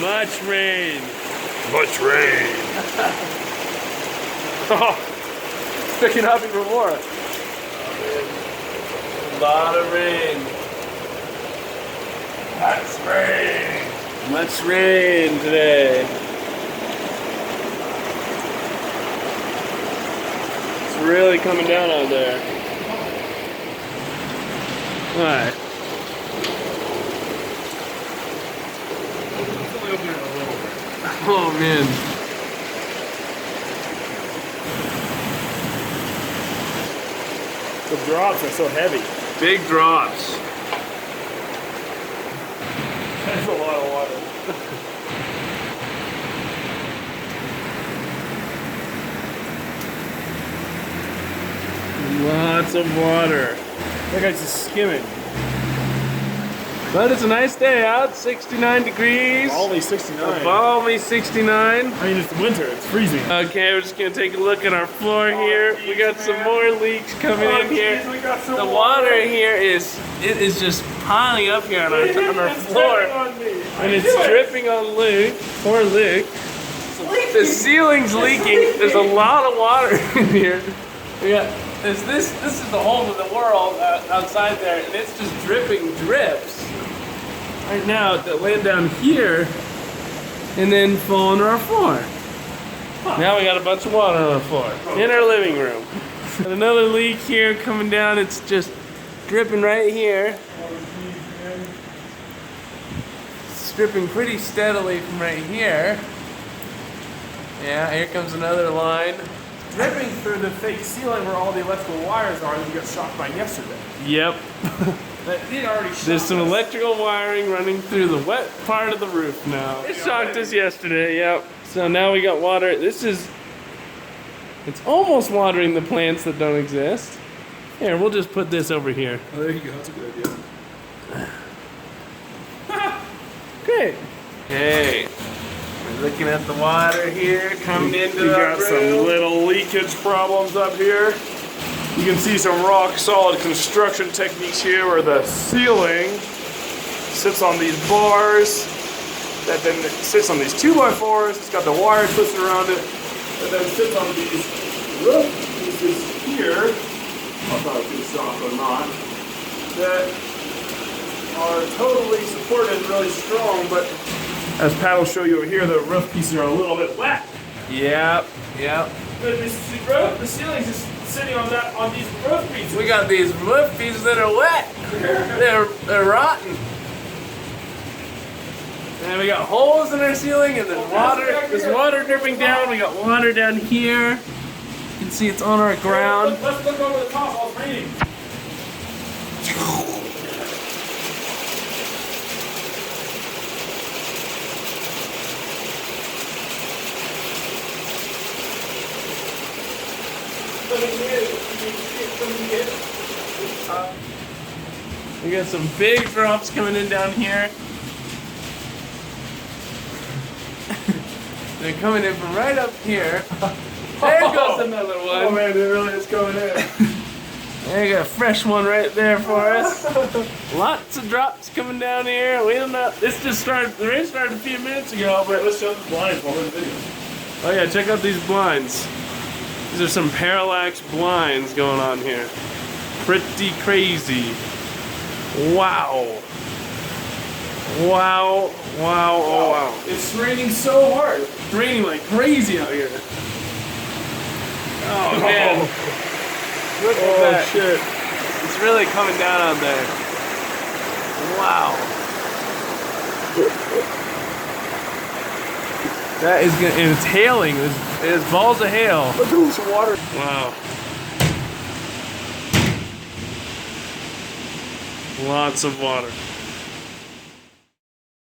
Much rain. Much rain. Oh, it's picking up even more. A lot of rain. Much rain. Much rain today. It's really coming down out there. Alright. Oh man. The drops are so heavy. Big drops. That's a lot of water. Lots of water. That guy's just skimming. But it's a nice day out, 69 degrees. Balmy 69. Balmy 69. I mean, it's winter, it's freezing. Okay, we're just gonna take a look at our floor here. We got some more leaks coming in here. We got some The water here is just piling up here on our floor. And it's dripping on Luke. Poor Luke. The ceiling's leaking. There's a lot of water in here. We got this is the home of the world outside there, and it's just dripping drips. Right now, that land down here, and then fall into our floor. Now we got a bunch of water on our floor in our living room. And another leak here coming down. It's just dripping right here. It's dripping pretty steadily from right here. Yeah, here comes another line. Dripping through the fake ceiling where all the electrical wires are that we got shocked by yesterday. Yep. It already shocked There's some us. electrical wiring running through the wet part of the roof now. It shocked us yesterday, yep. So now we got water. It's almost watering the plants that don't exist. Here, we'll just put this over here. Oh, there you go. That's a good idea. Great. Okay. We're looking at the water here coming into We our got some room. little leakage problems up here. You can see some rock solid construction techniques here where the ceiling sits on these bars that then sits on these 2x4s. It's got the wire twisted around it and then sits on these roof pieces here. I thought it was going to stop or not. That are totally supported and really strong, but as Pat will show you over here, the roof pieces are a little bit wet. Yep, yep. But the ceiling's just sitting on these roof pieces. We got these roof pieces that are wet. They're rotten. And we got holes in our ceiling, and there's water dripping down. We got water down here. You can see it's on our ground. Let's look over the top while it's raining. We got some big drops coming in down here. They're coming in from right up here. There goes another one. Oh man, it really is coming in. There you got a fresh one right there for us. Lots of drops coming down here. We don't know. This just started. The rain started a few minutes ago, but Let's show the blinds while we're in the video. oh yeah, check out these blinds. These are some parallax blinds going on here. Pretty crazy. Wow. Wow. Wow. Oh wow. It's raining so hard. It's raining like crazy out here. Oh man. Look at that. Shit. It's really coming down out there. Wow. That is good, and it's hailing. It's balls of hail. Look at this water. Wow. Lots of water.